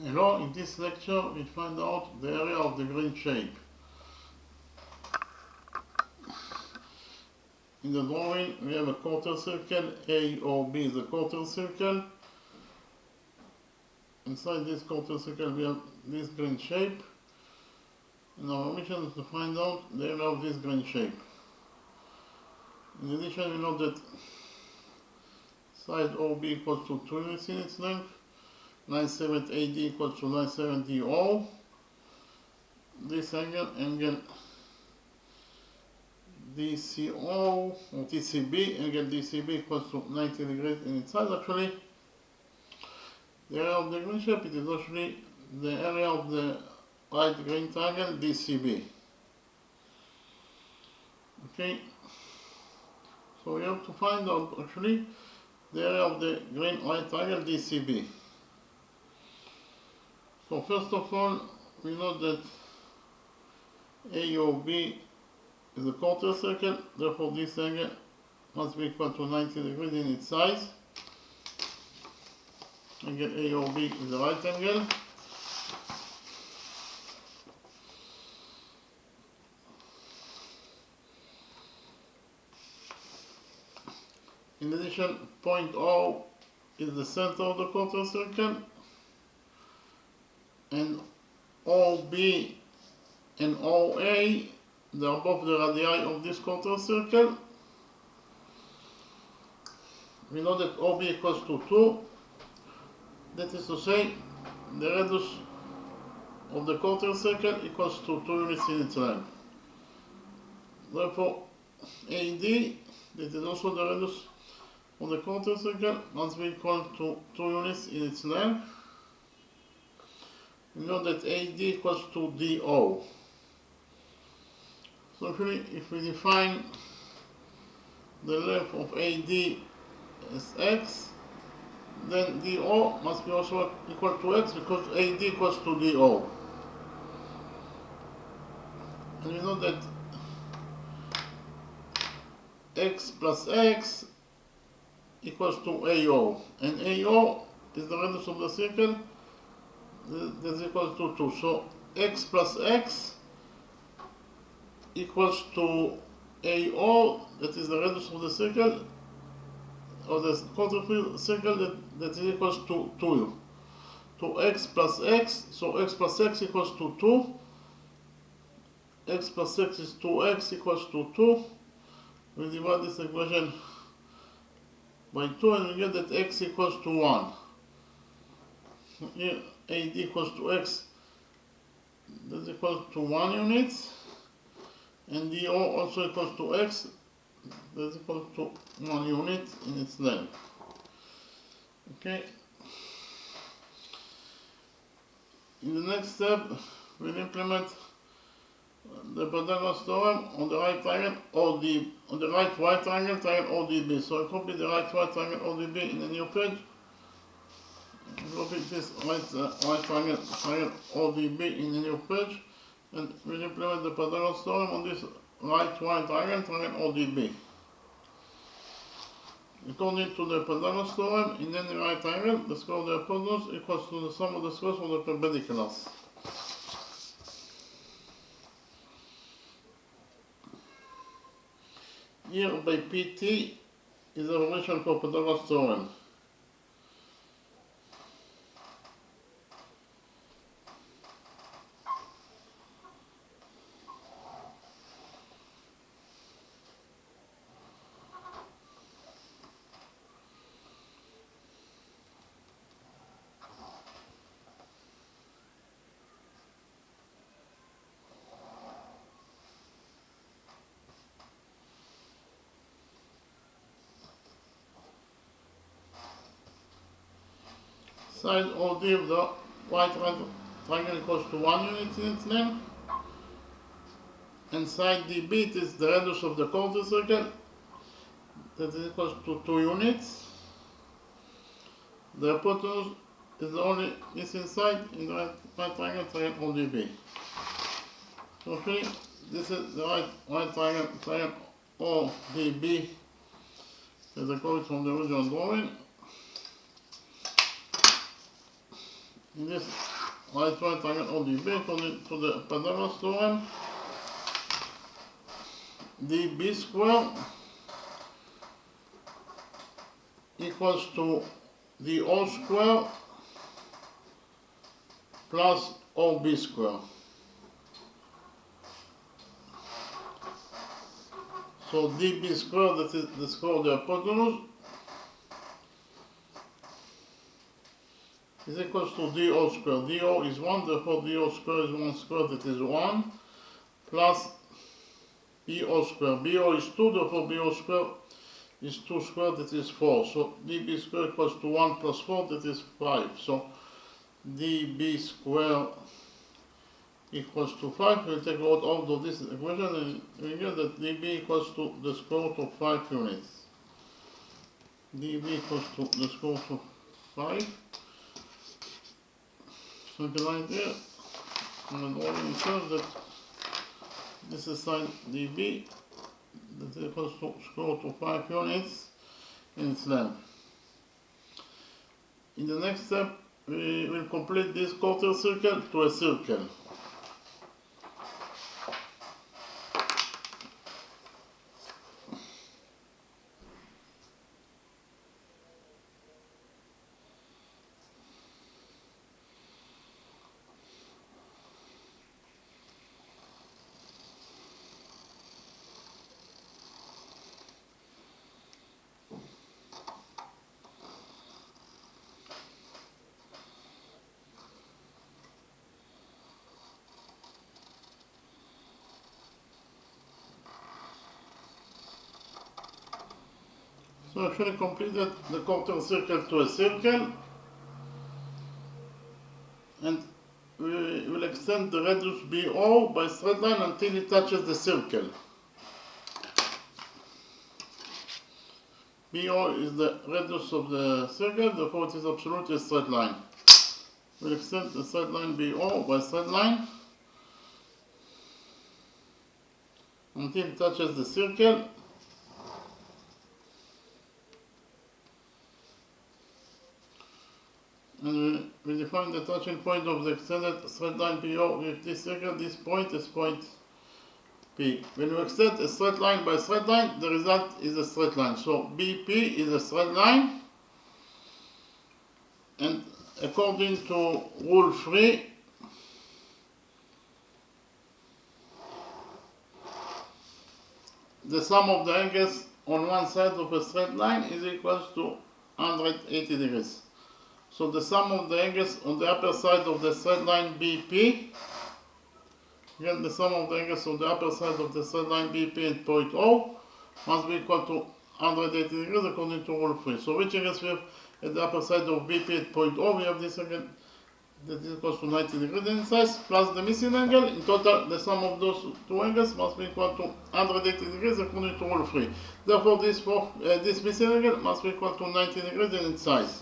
Hello, in this lecture we find out the area of the green shape. In the drawing we have a quarter circle, AOB is a quarter circle. Inside this quarter circle we have this green shape. And our mission is to find out the area of this green shape. In addition, we know that side OB equals to 2 units in its length, 9/7 AD equals to 9/7 DO. This angle DCO or TCB, angle DCB equals to 90 degrees in its side. Actually, the area of the green shape, it is actually the area of the right green triangle DCB. Okay, so we have to find out actually the area of the green right triangle DCB. So first of all, we know that AOB is a quarter circle, therefore this angle must be equal to 90 degrees in its size. Angle AOB is a right angle. In addition, point O is the center of the quarter circle, and OB and OA, they are both the radii of this quarter circle. We know that OB equals to 2. That is to say, the radius of the quarter circle equals to 2 units in its length. Therefore, AD, that is also the radius of the quarter circle, must be equal to 2 units in its length. We know that AD equals to DO. So actually, if we define the length of AD as x, then DO must be also equal to x because AD equals to DO. And we know that x plus x equals to AO, and AO is the radius of the circle that is equal to 2. So x plus x equals to AO, that is the radius of the circle, or the quarter circle that is equals to 2. To x plus x, so x plus x equals to 2. X plus x is 2x equals to 2. We divide this equation by 2 and we get that x equals to 1. Here AD equals to x, that's equal to 1 unit, and DO also equals to x, that's equal to 1 unit in its length. Okay. In the next step, we'll implement the Pythagoras theorem on the right triangle OD, on the right triangle ODB. So I copy the right triangle ODB in a new page. Copy this right triangle ODB in a new page, and we'll implement the Pythagoras theorem on this right triangle ODB. According to the Pythagoras theorem, in any right triangle, the square of the hypotenuse equals to the sum of the squares of the perpendiculars. Here by PT is a relation for Pythagoras theorem. Side OD of the right triangle equals to 1 unit in its length, and side DB is the radius of the quarter circle, that is equals to 2 units. The hypotenuse is the only missing side in the right triangle ODB. So okay, this is the right triangle ODB as I call it from the original drawing. In this right triangle ODB, according to the Pythagoras theorem, dB square equals to dO square plus OB square. So dB square, that is the square of the hypotenuse, is equals to dO square. dO is 1, therefore dO square is 1 square, that is 1, plus BO square. BO is 2, therefore BO square is 2 square, that is 4. So dB square equals to 1 plus 4, that is 5. So dB square equals to 5. We'll take out all of this equation and we get that dB equals to the square root of 5 units. dB equals to the square root of 5. So you can write here, and all it says that this is sine dB, that equals to square root of 5 units in its length. In the next step, we will complete this quarter circle to a circle. So actually completed the quarter circle to a circle, and we will extend the radius BO by straight line until it touches the circle. BO is the radius of the circle, therefore it is absolutely a straight line. We'll extend the straight line BO by straight line until it touches the circle. And we define the touching point of the extended straight line PO with this circle. This point is point P. When you extend a straight line by straight line, the result is a straight line. So BP is a straight line, and according to rule 3, the sum of the angles on one side of a straight line is equal to 180 degrees. So the sum of the angles on the upper side of the straight line BP, again the sum of the angles on the upper side of the straight line BP and point O must be equal to 180 degrees according to rule 3. So which angles we have at the upper side of BP at point O? We have this angle that is equal to 90 degrees in size plus the missing angle. In total, the sum of those two angles must be equal to 180 degrees according to rule 3. Therefore, this missing angle must be equal to 90 degrees in its size.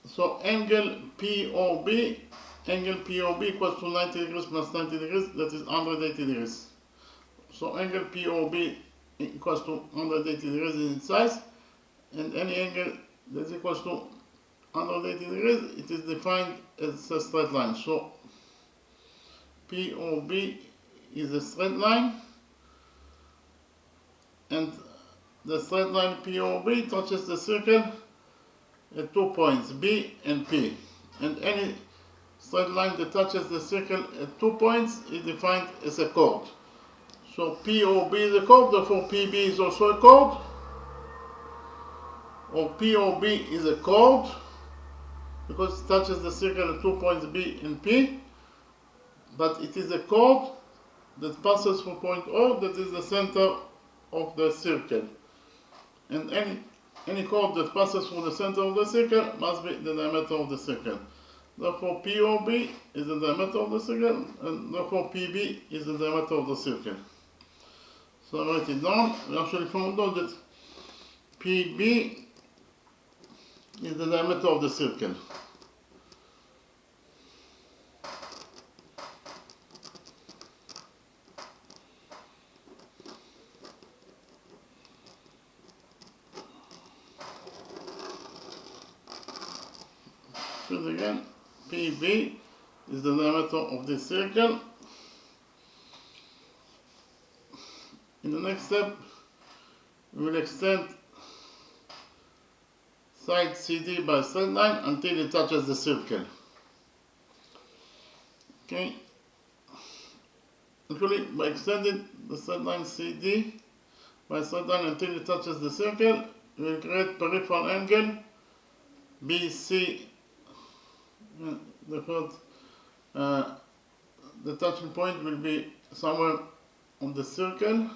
So angle POB equals to 90 degrees plus 90 degrees, that is 180 degrees. So angle POB equals to 180 degrees in its size, and any angle that equals to 180 degrees, it is defined as a straight line. So POB is a straight line, and the straight line POB touches the circle at 2 points, B and P. And any straight line that touches the circle at 2 points is defined as a chord. So POB is a chord, therefore PB is also a chord. Or POB is a chord because it touches the circle at 2 points B and P. But it is a chord that passes through point O, that is the center of the circle. And any chord that passes through the center of the circle must be the diameter of the circle. Therefore, POB is the diameter of the circle, and therefore PB is the diameter of the circle. So I write it down. We actually found out that PB is the diameter of the circle. repeat again, PB is the diameter of this circle. In the next step, we will extend side CD by straight line until it touches the circle. Okay. Actually, by extending the straight line CD by straight line until it touches the circle, we will create peripheral angle BC. The touching point will be somewhere on the circle,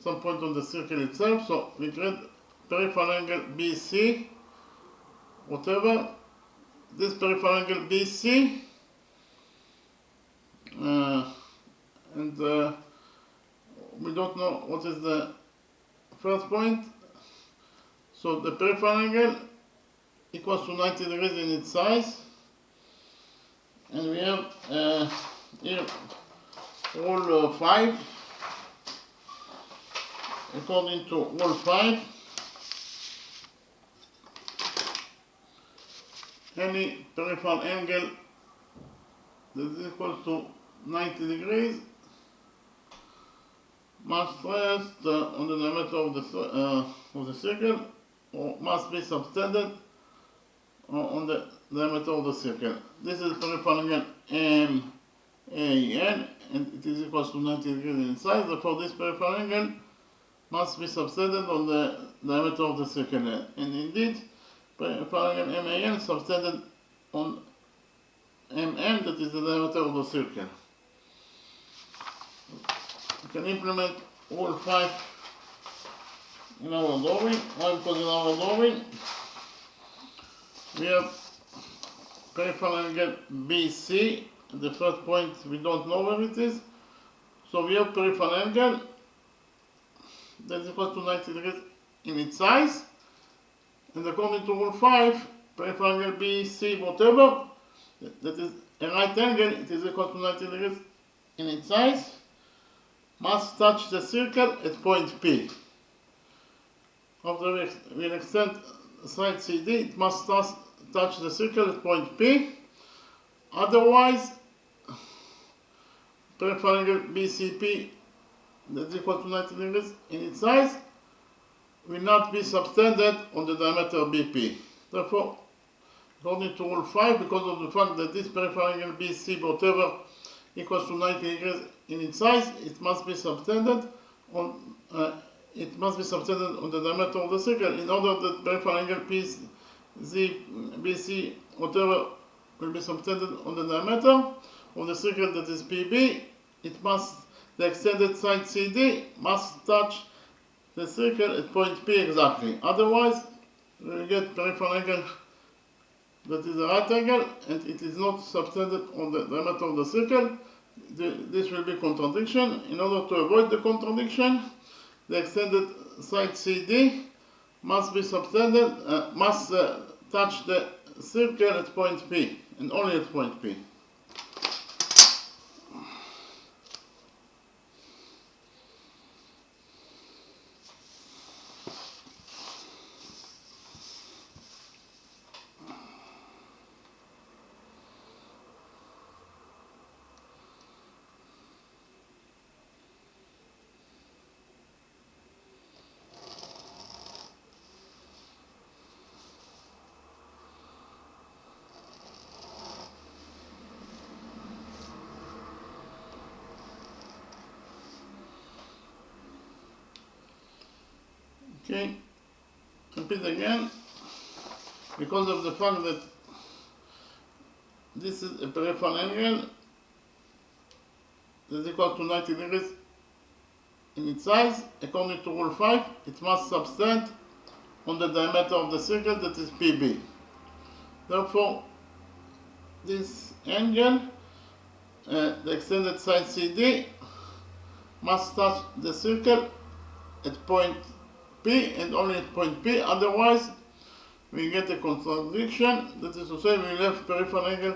some point on the circle itself. So we create peripheral angle BC, whatever. This peripheral angle BC, and we don't know what is the first point. So the peripheral angle equals to 90 degrees in its size. And we have here rule 5. According to rule 5, any peripheral angle that is equal to 90 degrees must rest on the diameter of the circle, or must be subtended on the diameter of the circle. This is peripheral angle MAN, and it is equal to 90 degrees in size. Therefore, this peripheral angle must be subtended on the diameter of the circle. And indeed, peripheral angle MAN subtended on MN, that is the diameter of the circle. We can implement rule 5 in our drawing. Why? Because in our drawing we have peripheral angle BC. The first point we don't know where it is. So we have peripheral angle that is equal to 90 degrees in its size. And according to rule 5, peripheral angle BC, whatever, that is a right angle, it is equal to 90 degrees in its size, must touch the circle at point P. After we extend side CD, it must touch the circle at point P. Otherwise, peripheral angle BCP, that is equal to 90 degrees in its size, will not be subtended on the diameter BP. Therefore, according to rule 5, because of the fact that this peripheral angle BC, whatever, equals to 90 degrees in its size, it must be subtended on the diameter of the circle. In order that peripheral angle BC, whatever, will be subtended on the diameter of the circle that is PB, the extended side CD must touch the circle at point P exactly. Otherwise, we will get peripheral angle that is a right angle, and it is not subtended on the diameter of the circle. This will be contradiction. In order to avoid the contradiction, the extended side CD must be subtended, must touch the circle at point P, and only at point P. Okay, repeat again. Because of the fact that this is a peripheral angle that is equal to 90 degrees in its size, according to rule 5, it must subtend on the diameter of the circle that is PB. Therefore, this angle, the extended side CD, must touch the circle at point P and only at point P. Otherwise, we get a contradiction. That is to say, we will have peripheral angle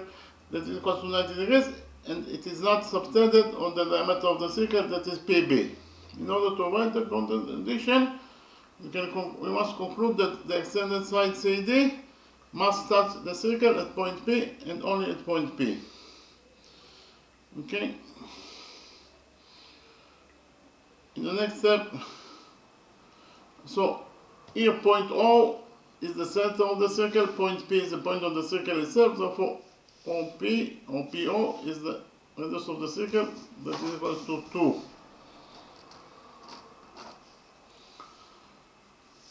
that is equal to 90 degrees, and it is not subtended on the diameter of the circle that is PB. In order to avoid the contradiction, we must conclude that the extended side CD must touch the circle at point P and only at point P. Okay? In the next step, so here point O is the center of the circle, point P is the point of the circle itself, therefore OP or PO is the radius of the circle, that is equal to 2.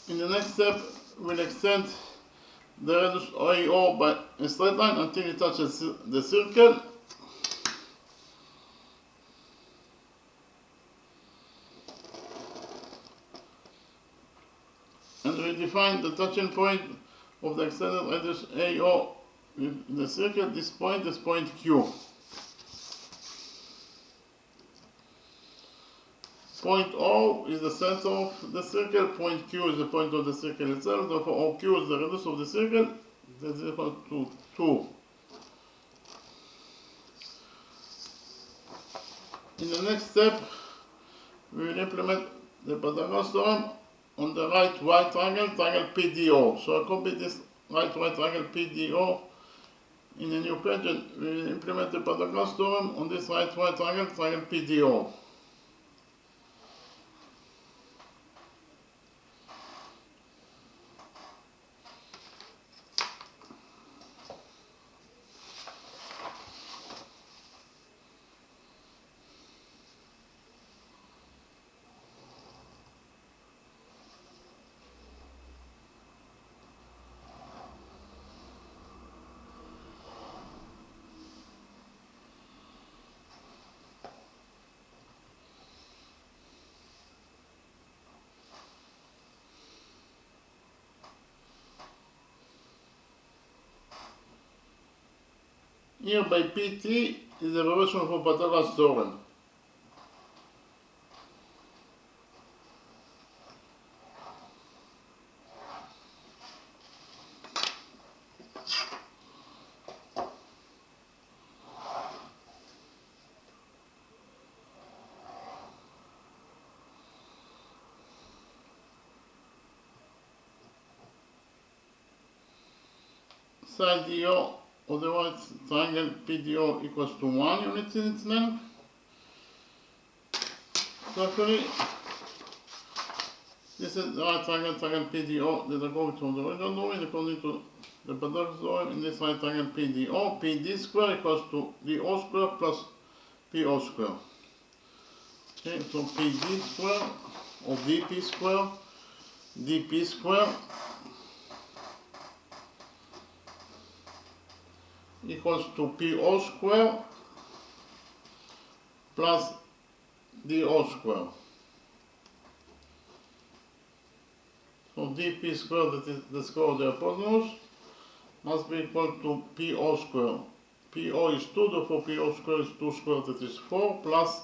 In the next step, we'll extend the radius AO by a straight line until it touches the circle. And we define the touching point of the extended radius AO with the circle. This point is point Q. Point O is the center of the circle, point Q is the point of the circle itself, therefore OQ is the radius of the circle, that is equal to 2. In the next step, we will implement the Pythagoras theorem on the right triangle, triangle PDO. So I copy this right triangle PDO in a new page and we will implement the Pythagoras theorem on this right triangle, triangle PDO. Here by PT is the relation for Pythagoras theorem. Side DO of the right triangle PDO equals to 1 unit in its length. So actually, this is the right triangle PDO that are going from the original drawing according to the Pythagoras theorem. In this right triangle PDO, PD square equals to DO square plus PO square. Okay, so PD square or DP square equals to PO square plus DO square. So DP square, that is the square of the hypotenuse, must be equal to PO square. PO is 2, therefore PO square is 2 square, that is 4, plus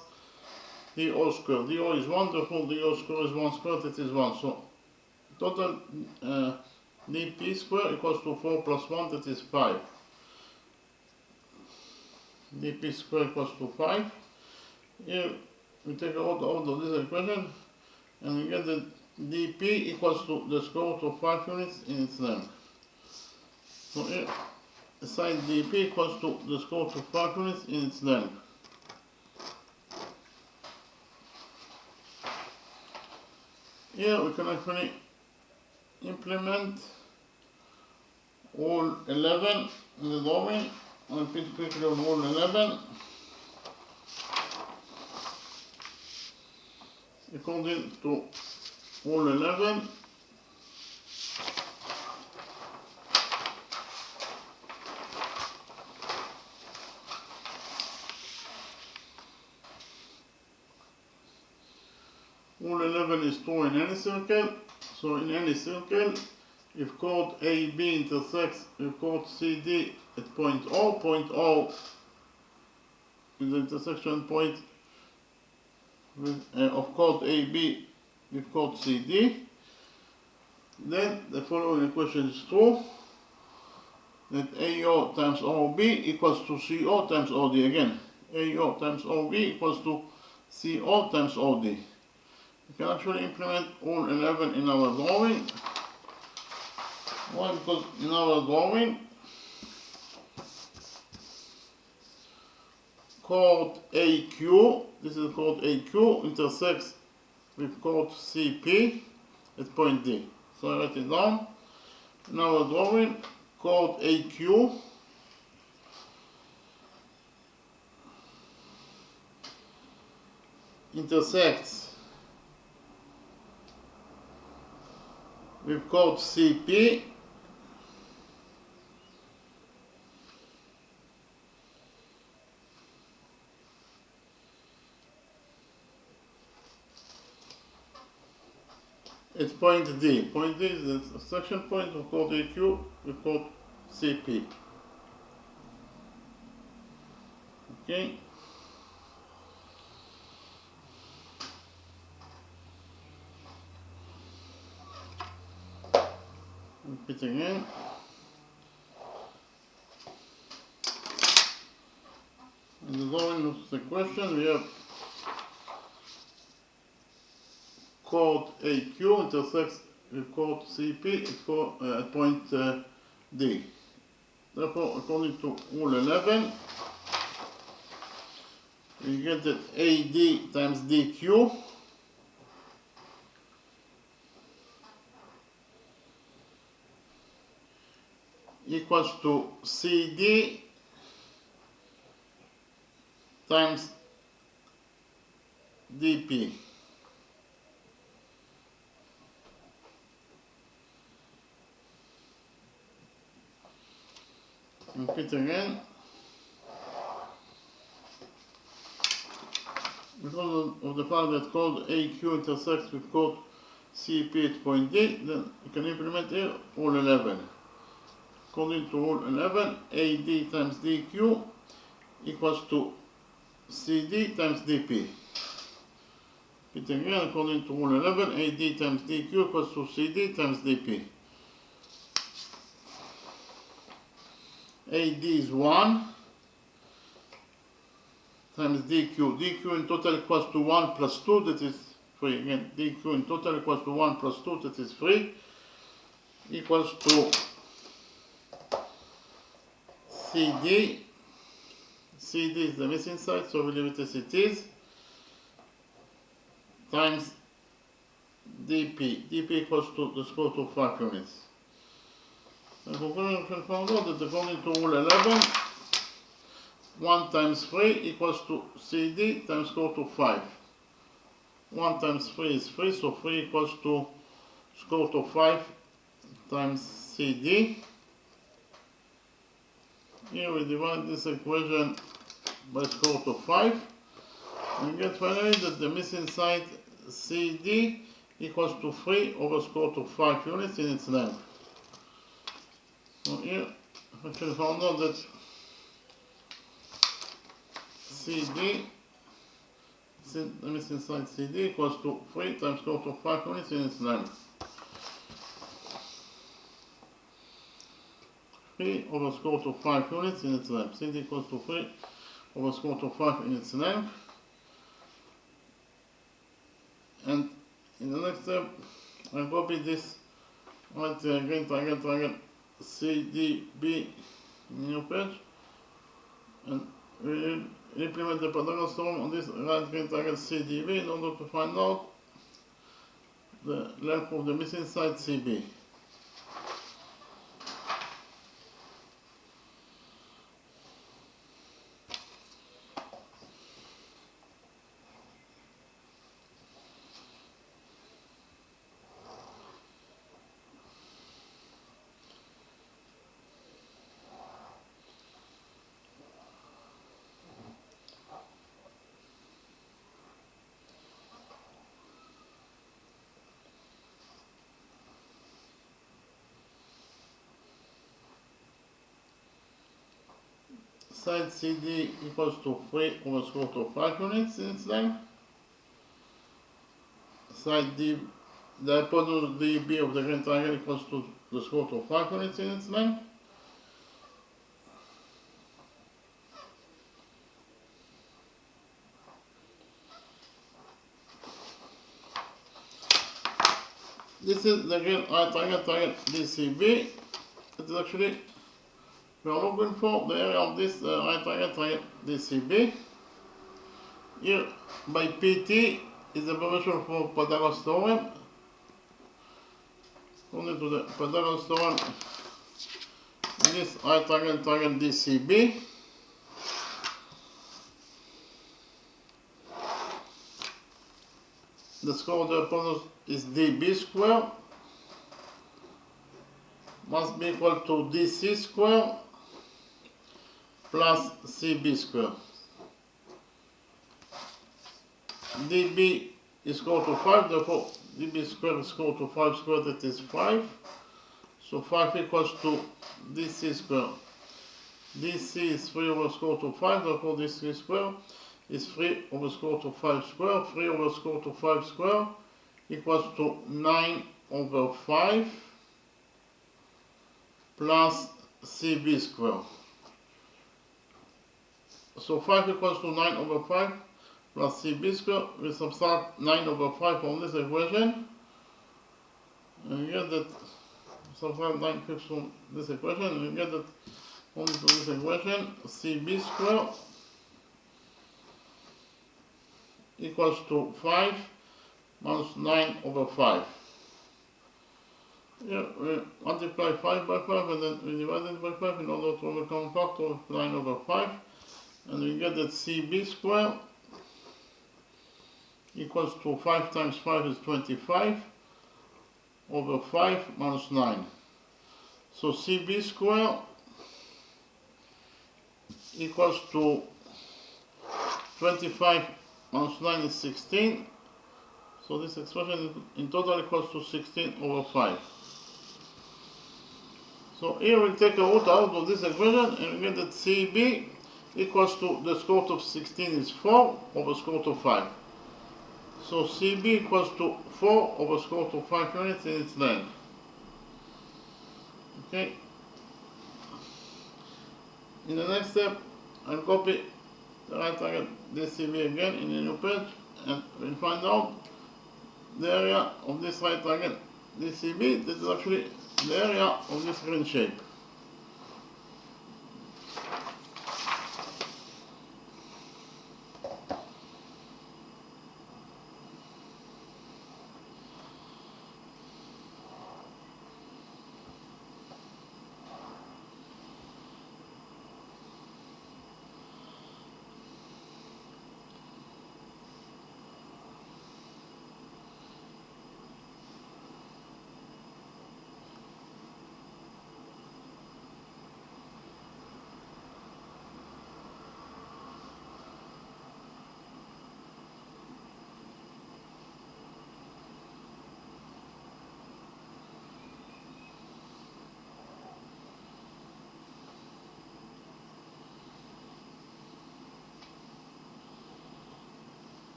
DO square. DO is 1, therefore DO square is 1 square, that is 1. So total DP square equals to 4 plus 1, that is 5. dp square equals to 5. Here we take out of this equation and we get that dp equals to the square root of 5 units in its length. So here side dp equals to the square root of 5 units in its length. Here we can actually implement all 11 in the drawing. I'll repeat quickly on all 11. According to all 11, all 11 is true in any circle. So in any circle, if chord AB intersects with chord CD at point O is the intersection point with, of chord AB with chord CD, then the following equation is true, that AO times OB equals to CO times OD again. AO times OB equals to CO times OD. We can actually implement all 11 in our drawing. Why? Because in our drawing, chord AQ, this is chord AQ, intersects with chord CP at point D. So I write it down. In our drawing, chord AQ intersects with chord CP at point D. Point D is the section point of chord AQ with chord CP. Okay. Repeat again. In the drawing of the question, we have chord AQ intersects with chord CP at point D. Therefore, according to rule 11, we get that AD times DQ equals to CD times DP. Repeat again. Because of the fact that chord AQ intersects with chord CP at point D, then you can implement here rule 11. According to rule 11, AD times DQ equals to CD times DP. Repeat again, according to rule 11, AD times DQ equals to CD times DP. AD is 1 times DQ. DQ in total equals to 1 plus 2, that is 3. Again, DQ in total equals to 1 plus 2, that is 3, equals to CD. CD is the missing side, so we leave it as it is, times DP. DP equals to the square root of 5 units. And conclusion, we can find out that according to rule 11, 1 times 3 equals to CD times square root of 5. 1 times 3 is 3, so 3 equals to square root of 5 times CD. Here we divide this equation by square root of 5 and get finally that the missing side CD equals to 3 over square root of 5 units in its length. So here I can find out that CD, the missing side CD equals to 3 times square root of 5 units in its length. 3 over square root of 5 units in its length. CD equals to 3 over square root of 5 in its length. And in the next step, I'll copy this, write again, triangle, CDB in your page, and we'll implement the Pythagoras theorem on this right triangle CDB in order to find out the length of the missing side CB. Side CD equals to 3 over square root of 5 units in its length. Side D, the hypotenuse DB of the grand triangle equals to the square root of 5 units in its length. This is the green right triangle DCB. It is actually, we are looking for the area of this right triangle DCB. Here by PT is the abbreviation for Pythagoras theorem. According to the Pythagoras theorem, this right triangle DCB, the square of the hypotenuse is dB square, must be equal to DC square plus CB square. dB is equal to 5, therefore dB square is equal to 5 squared, that is 5. So 5 equals to DC square. DC is 3 over square root of 5, therefore DC square is 3 over square root of 5 square. 3 over square root of 5 square equals to 9 over 5 plus CB square. So 5 equals to 9 over 5 plus CB square. We subtract 9 over 5 from this equation, and we get that, subtract 9 fifths from this equation, and we get that from this equation, CB square equals to 5 minus 9 over 5. Here we multiply 5 by 5 and then we divide it by 5 in order to overcome factor of 9 over 5, and we get that CB square equals to 5 times 5 is 25 over 5 minus 9. So CB square equals to 25 minus 9 is 16. So this expression in total equals to 16 over 5. So here we take a root out of this equation and we get that CB equals to the square root of 16 is 4 over square root of 5. So CB equals to 4 over square root of 5 units in its length. Okay. In the next step, I'll copy the right triangle DCB again in a new page, and we'll find out the area of this right triangle DCB. This is actually the area of this green shape.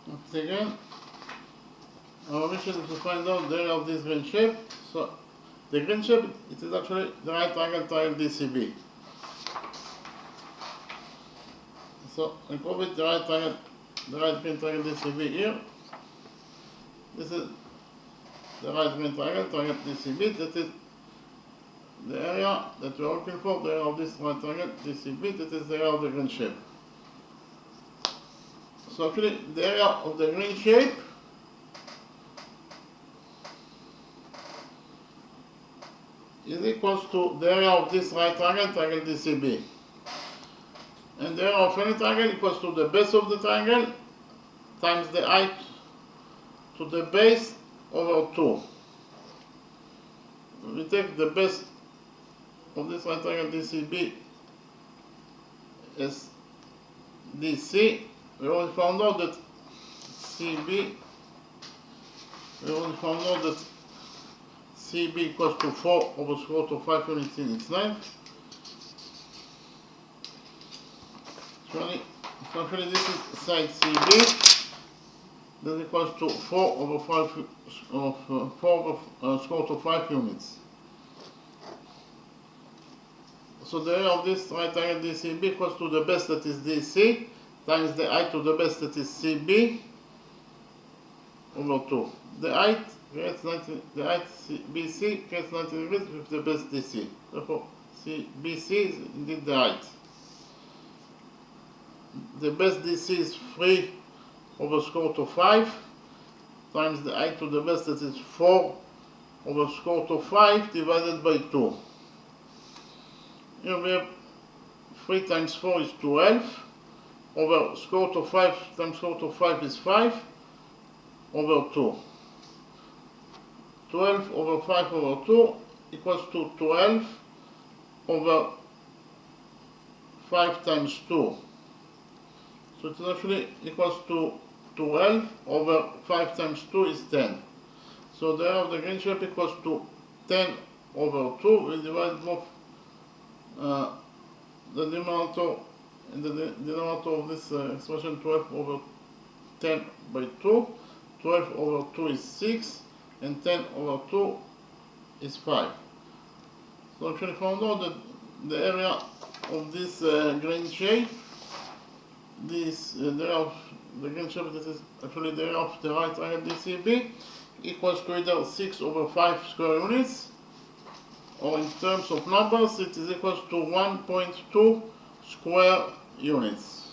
Once again, our mission is to find out the area of this green shape. So the green shape, it is actually the right triangle DCB. So I call it the right green triangle DCB here. This is the right green triangle DCB. That is the area that we are looking for, the area of this right triangle DCB. That is the area of the green shape. So actually the area of the green shape is equals to the area of this right triangle DCB. And the area of any triangle equals to the base of the triangle times the height to the base over 2. We take the base of this right triangle DCB as DC. We already found out that CB equals to 4 over square root of 5 units in its length. So actually this is side CB. That equals to 4 over 5 of 4 over square root of 5 units. So the area of this right triangle DCB equals to the base, that is DC, times the height to the base, that is CB, over 2. The height creates 90, the height BC creates 90 degrees with the base DC. Therefore, BC is indeed the height. The base DC is 3 over square root of 5 times the height to the base, that is 4 over square root of 5 divided by 2. Here we have 3 times 4 is 12 over square root of 5 times square root of 5 is 5 over 2. 12 over 5 over 2 equals to 12 over 5 times 2. So it actually equals to 12 over 5 times 2 is 10. So the area of the green shape equals to 10 over 2. We divide both the numerator and the denominator of this expression, 12 over 10 by 2. 12 over 2 is 6, and 10 over 2 is 5. So actually found out that the area of this green shape, this the area of the green shape, this is actually the area of the right triangle DCB, equals to either 6 over 5 square units, or in terms of numbers, it is equals to 1.2 square units.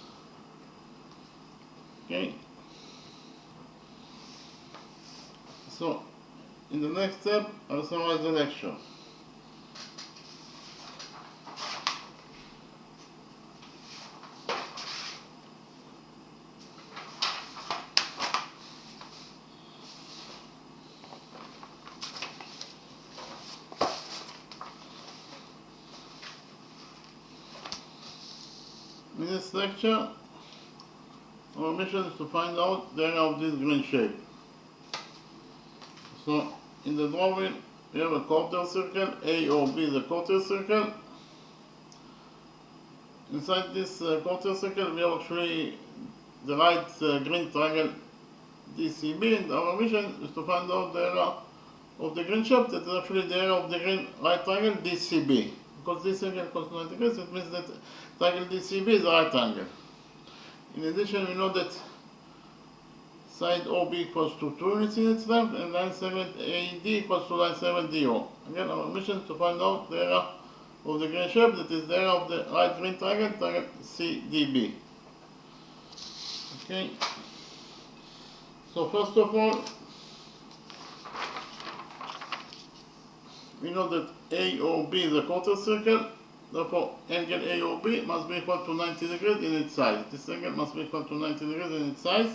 Okay. So, in the next step, I'll summarize the lecture. In this lecture, our mission is to find out the area of this green shape. So, in the drawing, we have a quarter circle, A or B is a quarter circle. Inside this quarter circle, we have actually the right green triangle DCB, and our mission is to find out the area of the green shape, that is actually the area of the green right triangle DCB. Because this angle equals 90 degrees, it means that triangle DCB is a right angle. In addition, we know that side OB equals to 2 units in its length, and line segment AD equals to line segment DO. Again, our mission is to find out the area of the green shape, that is the area of the right green triangle, triangle CDB. Okay. So first of all, we know that AOB is a quarter circle, therefore angle AOB must be equal to 90 degrees in its size. This angle must be equal to 90 degrees in its size.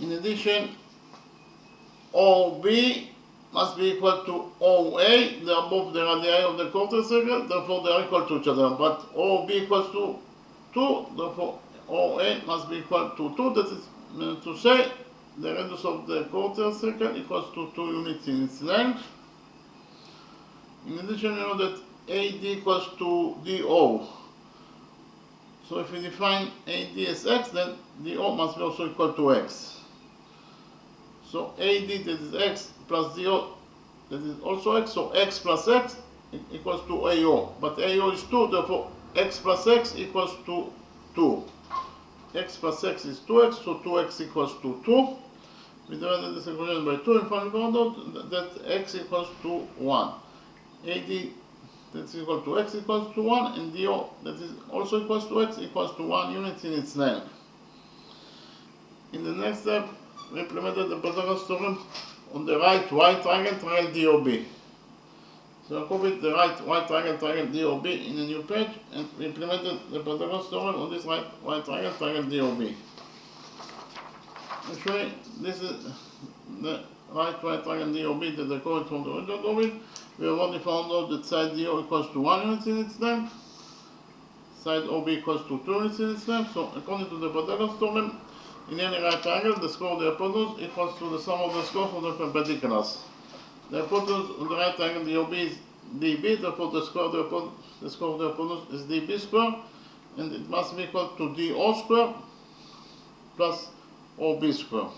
In addition, OB must be equal to OA. They are both the radii of the quarter circle, therefore they are equal to each other. But OB equals to 2, therefore OA must be equal to 2. That is to say, the radius of the quarter circle equals to 2 units in its length. In addition, you know that AD equals to DO. So if we define AD as x, then DO must be also equal to x. So AD, that is x, plus DO, that is also x, so x plus x equals to AO. But AO is 2, therefore x plus x equals to 2. X plus x is 2x, so 2x equals to 2. We divided this equation by 2 and finally found out that x equals to 1. AD, that's equal to x equals to 1, and DO, that is also equals to x, equals to 1 unit in its length. In the next step, we implemented the Pythagoras theorem on the right triangle, triangle DOB. So I copied the right triangle, triangle DOB in a new page, and we implemented the Pythagoras theorem on this right triangle, triangle DOB. Actually, this is the right triangle DOB that I copied from the original drawing. We have already found out that side DO equals to 1 unit in its length, side OB equals to 2 units in its length. So according to the Pythagoras theorem, in any right triangle, the square of the hypotenuse equals to the sum of the squares of the perpendiculars. The hypotenuse of the right triangle DOB is dB, therefore the square of the hypotenuse is dB square, and it must be equal to DO square plus OB square.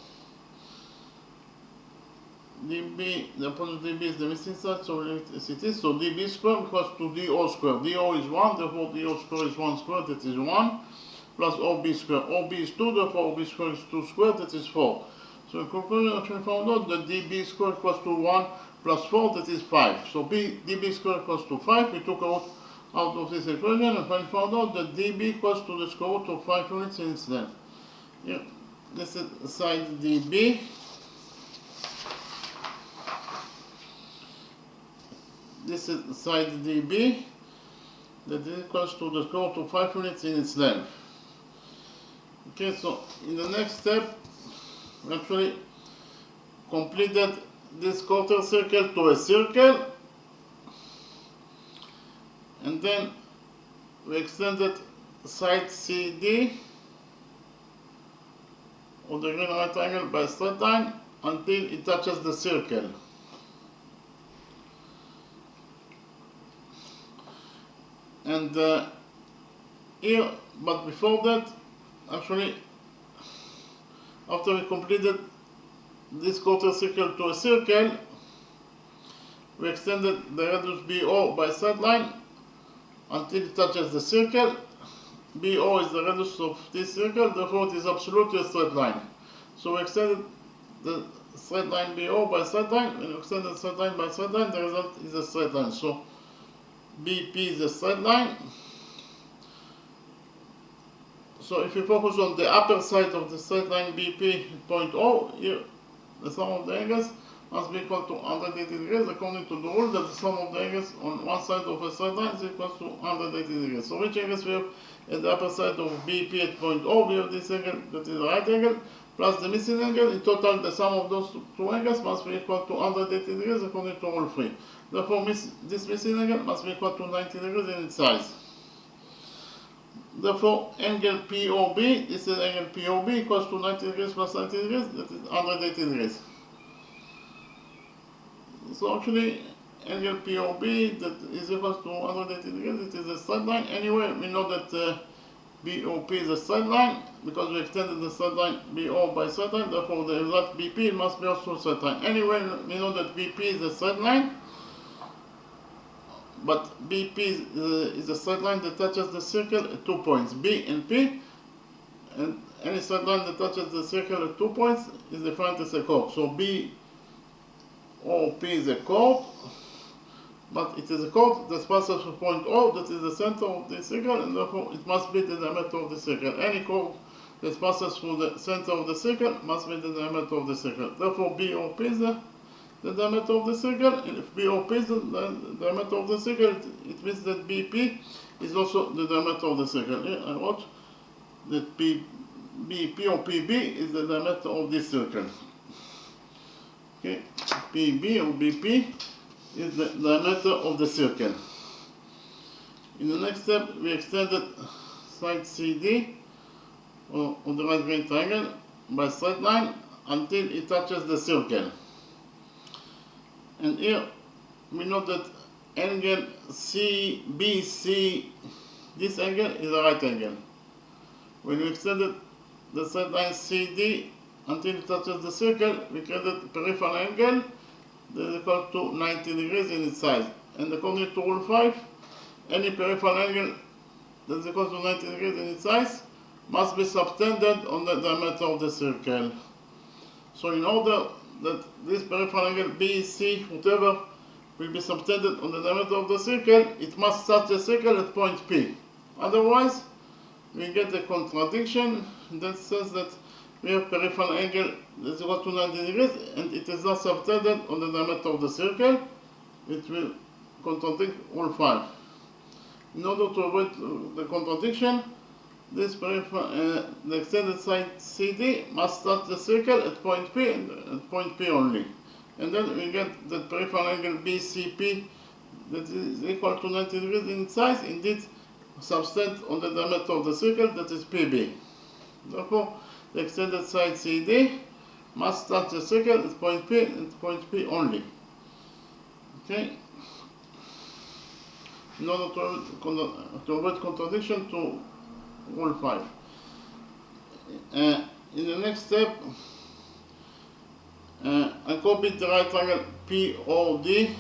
dB, the hypotenuse dB is the missing side, so it is. So dB square equals to DO square. DO is 1, therefore DO square is 1 square, that is 1, plus OB square. OB is 2, therefore OB square is 2 squared, that is 4. So in conclusion, actually found out that dB squared equals to 1 plus 4, that is 5. So dB squared equals to 5. We took out of this equation and found out that dB equals to the square root of 5 units in its length. Here, this is side dB. This is side dB that is equals to the square root of 5 units in its length. Okay, so in the next step, we actually completed this quarter circle to a circle, and then we extended side CD of the green right triangle by a straight line until it touches the circle. And here, but before that, actually, after we completed this quarter circle to a circle, we extended the radius BO by a straight line until it touches the circle. BO is the radius of this circle, therefore it is absolutely a straight line. So we extended the straight line BO by a straight line. When you extend the straight line by a straight line, the result is a straight line. So BP is a straight line. So if you focus on the upper side of the straight line BP point O, here the sum of the angles must be equal to 180 degrees according to the rule that the sum of the angles on one side of a straight line is equal to 180 degrees. So which angles we have at the upper side of BP at point O? We have this angle that is the right angle plus the missing angle. In total, the sum of those two angles must be equal to 180 degrees according to rule 3. Therefore, this missing angle must be equal to 90 degrees in its size. Therefore, angle POB, this is angle POB equals to 90 degrees plus 90 degrees, that is 180 degrees. So actually, angle POB that is equal to 180 degrees, it is a straight line. Anyway, we know that BOP is a straight line because we extended the straight line BO by straight line, therefore the result BP must be also a straight line. Anyway, we know that BP is a straight line, but BP is a straight line that touches the circle at 2 points, B and P, and any straight line that touches the circle at 2 points is defined as a chord. So BOP is a chord, but it is a chord that passes through point O, that is the center of the circle, and therefore it must be the diameter of the circle. Any chord that passes through the center of the circle must be the diameter of the circle. Therefore, BOP is the diameter of the circle, and if BOP is the diameter of the circle, it means that BP is also the diameter of the circle. Here I wrote that BP or PB is the diameter of this circle. Okay, PB or BP is the diameter of the circle. In the next step, we extended side CD on the right green triangle by a straight line until it touches the circle. And here we know that angle CBC, this angle is a right angle. When we extended the straight line CD until it touches the circle, we created peripheral angle that is equal to 90 degrees in its size. And according to rule 5, any peripheral angle that is equal to 90 degrees in its size must be subtended on the diameter of the circle. So in order that this peripheral angle B, C, whatever, will be subtended on the diameter of the circle, it must touch the circle at point P. Otherwise, we get a contradiction that says that we have peripheral angle that is equal to 90 degrees and it is not subtended on the diameter of the circle. It will contradict rule 5. In order to avoid the contradiction, this the extended side CD must touch the circle at point P and at point P only. And then we get the peripheral angle BCP that is equal to 90 degrees in size, indeed subtend on the diameter of the circle, that is PB. Therefore, the extended side CD must touch the circle at point P and at point P only. Okay? In order to avoid contradiction to rule 5. In the next step, I copied the right triangle POD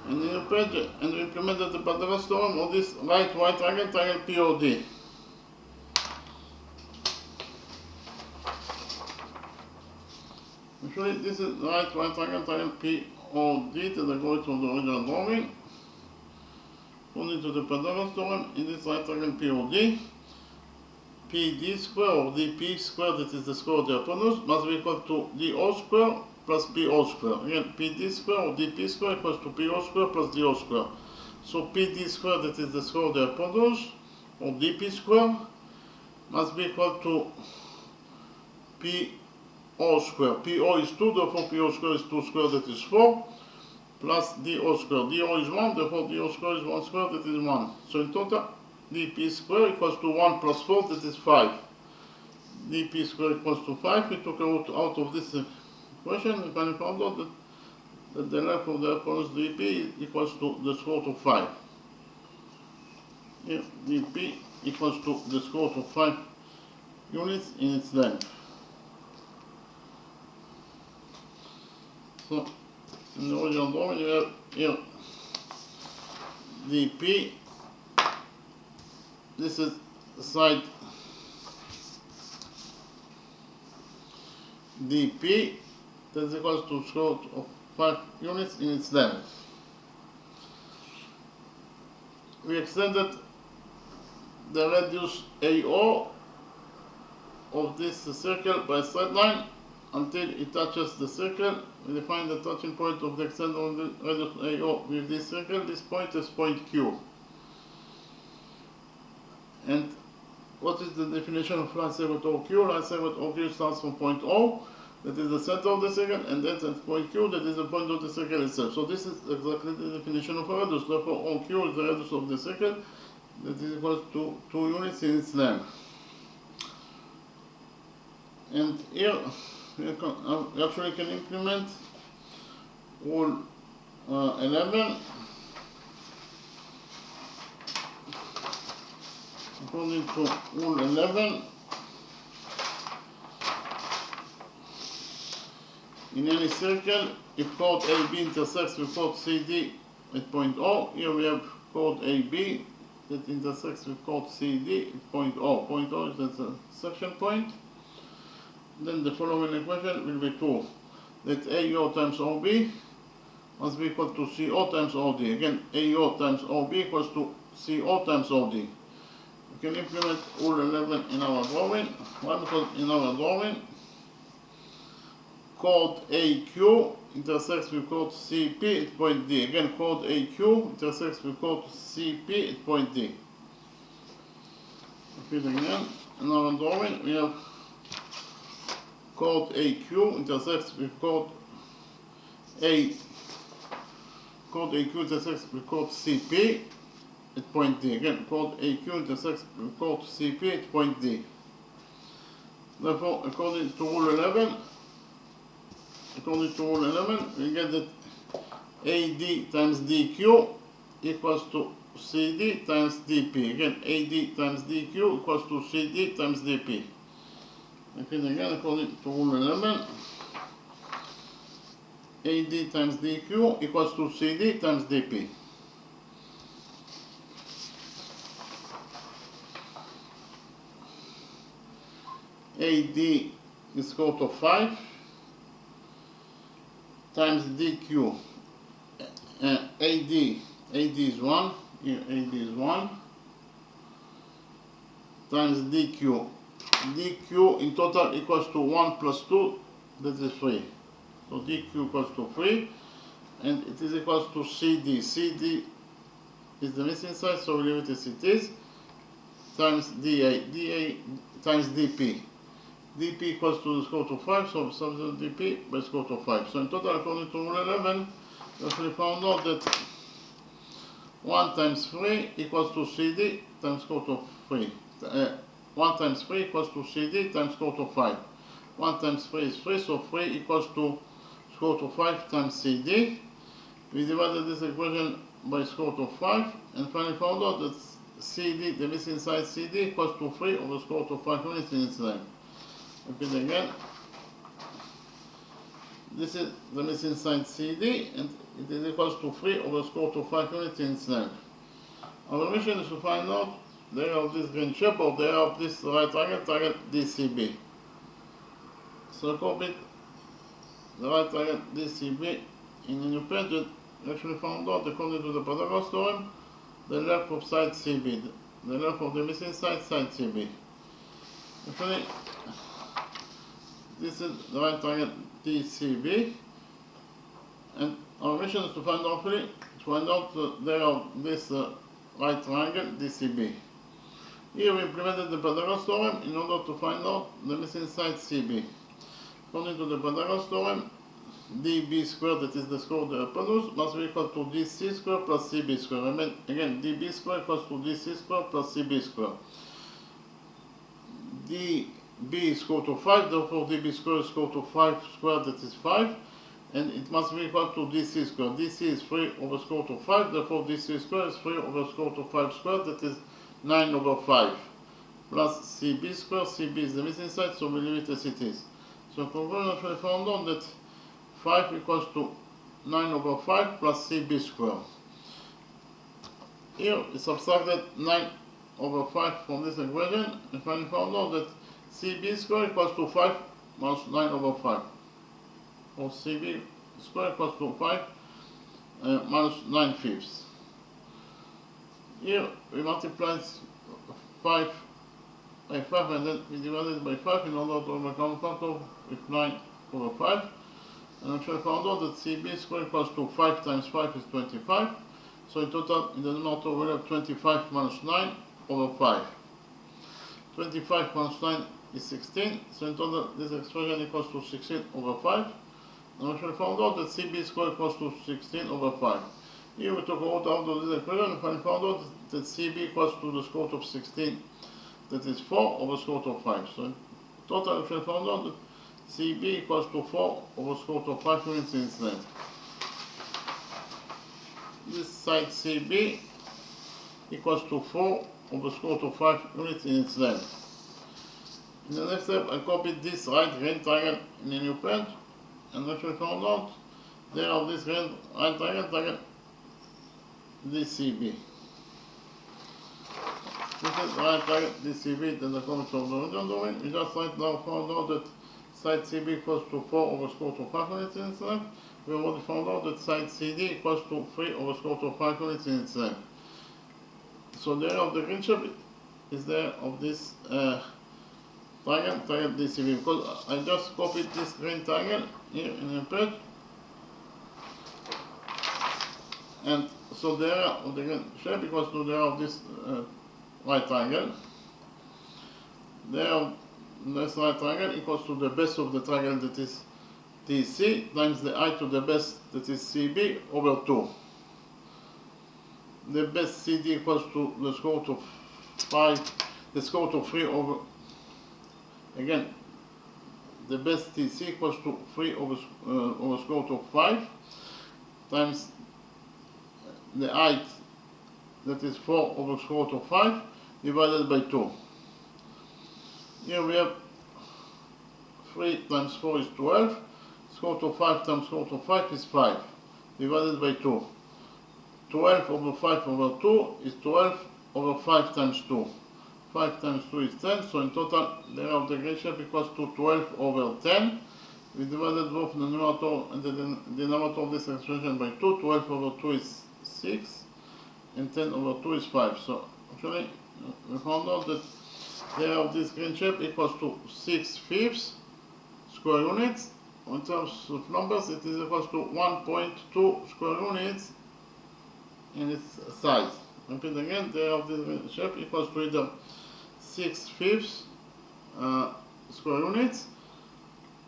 and in the page and we implemented the Pythagoras theorem of this right triangle, triangle POD. Actually, this is the right triangle POD that I go to the original drawing. According to the Pythagoras theorem, in this right triangle POD, PD square or DP square, that is the square of the hypotenuse, must be equal to DO square plus PO square. Again, PD square or DP square equals to PO square plus DO square. So PD square, that is the square of the hypotenuse, or DP square, must be equal to PO square. PO is 2, therefore PO square is 2 square, that is 4, plus DO square. DO is 1, therefore DO square is 1 square, that is 1. So in total, dp square equals to 1 plus 4, that is 5. dp square equals to 5. We took out of this equation and finally found out that the length of the hypotenuse dp equals to the square root of 5. Here, dp equals to the square root of 5 units in its length. So, in the original drawing, you have here dp. This is side dp that is equals to square root of 5 units in its length. We extended the radius AO of this circle by a straight line until it touches the circle. We define the touching point of the extended radius AO with this circle. This point is point Q. And what is the definition of line segment OQ? Line segment OQ starts from point O, that is the center of the circle, and then at point Q, that is the point of the circle itself. So this is exactly the definition of a radius. Therefore, OQ is the radius of the circle, that is equal to 2 units in its length. And here, we actually can implement rule 11. According to rule 11, in any circle, if chord AB intersects with chord CD at point O, here we have chord AB that intersects with chord CD at point O. Point O is the section point. Then the following equation will be true, that AO times OB must be equal to CO times OD. Again, AO times OB equals to CO times OD. We can implement rule 11 in our drawing. Why? Because in our drawing, chord AQ intersects with chord CP at point D. Again, chord AQ intersects with chord CP at point D. Repeat again. In our drawing, we have chord AQ intersects with chord A. Chord AQ intersects with chord CP at point D. Again, chord AQ intersects with chord CP at point D. Therefore, according to rule 11, we get that AD times DQ equals to CD times DP. Again, AD times DQ equals to CD times DP. Okay, again, according to rule 11, AD times DQ equals to CD times DP. AD is square root of 5 times DQ. AD is 1, here AD is 1, times DQ. DQ in total equals to 1 plus 2, that is 3. So DQ equals to 3, and it is equals to CD. CD is the missing side, so we leave it as it is, times DA. DA times DP. DP equals to the square root of 5, so substitute DP by square root of 5. So in total, according to rule 11, we actually found out that 1 times 3 equals to CD times square root of 3. 1 times 3 equals to CD times square root of 5. 1 times 3 is 3, so 3 equals to square root of 5 times CD. We divided this equation by square root of 5, and finally found out that CD, the missing side CD, equals to 3 over square root of 5 units in its length. Repeat again. This is the missing side CD, and it is equals to 3 over square root of 5 units in its length. Our mission is to find out the area of this green shape or the area of this right triangle DCB. So copy the right triangle DCB in a new page, we actually found out, according to the Pythagoras theorem, the length of side CB, the length of the missing side CB. Actually, this is the right triangle DCB, and our mission is to find out the area of this right triangle DCB. Here we implemented the Pythagoras theorem in order to find out the missing side CB. According to the Pythagoras theorem, dB squared, that is the square of the hypotenuse, must be equal to dc squared plus cb squared. I mean, again, dB squared equals to dc squared plus cb squared. dB is equal to 5, therefore dB squared is equal to 5 squared, that is 5. And it must be equal to dc squared. dc is 3 over square root of 5, therefore dc squared is 3 over square root of 5 squared, that is 9 over 5. Plus cb squared, cb is the missing side, so we leave it as it is. So conclusion, actually found out that 5 equals to 9 over 5 plus cb squared. Here we subtracted 9 over 5 from this equation, and finally found out that cb squared equals to 5 minus 9 over 5. Or cb squared equals to 5 minus 9 fifths. Here we multiply 5 by 5 and then we divide it by 5 in order to overcome factor with 9 over 5. And actually found out that cb squared equals to 5 times 5 is 25. So in total, in the numerator we have 25 minus 9 over 5. 25 minus 9 is 16. So in total, this expression equals to 16 over 5. And actually found out that cb squared equals to 16 over 5. Here we took out of this equation and finally found out that cb equals to the square root of 16, that is 4 over square root of 5. So in total, actually found out that cb equals to 4 over square root of 5 units in its length. This side cb equals to 4 over square root of 5 units in its length. In the next step, I copied this right green triangle in a new page, and actually found out there of this green right triangle DCB. This is the right triangle DCB, then the common of the original domain. We just right now found out that side CB equals to 4 over square root of 5 units in its length. We already found out that side CD equals to 3 over square root of 5 units in its length. So the area of the green shape is there of this triangle DCB, because I just copied this green triangle here in the page, and so the area of the green shape equals to the area of this right triangle. The area of this right triangle equals to the base of the triangle, that is DC, times the height of the base, that is CB, over 2. The base CD equals to the square root of 5, the square root of 3 over, again, the base TC equals to 3 over square root of 5, times the height, that is 4 over square root of 5, divided by 2. Here we have 3 times 4 is 12, square root of 5 times square root of 5 is 5, divided by 2. 12 over 5 over 2 is 12 over 5 times 2. 5 times 2 is 10, so in total the area of the green shape equals to 12 over 10. We divided both the numerator and the denominator of this expression by 2. 12 over 2 is 6, and 10 over 2 is 5. So actually we found out that the area of this green shape equals to 6 fifths square units. In terms of numbers, it is equals to 1.2 square units in its size. Repeat again, the area of this green shape equals to either 6 fifths square units,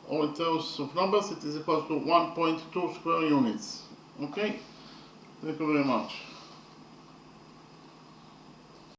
or in terms of numbers, it is equal to 1.2 square units. Okay? Thank you very much.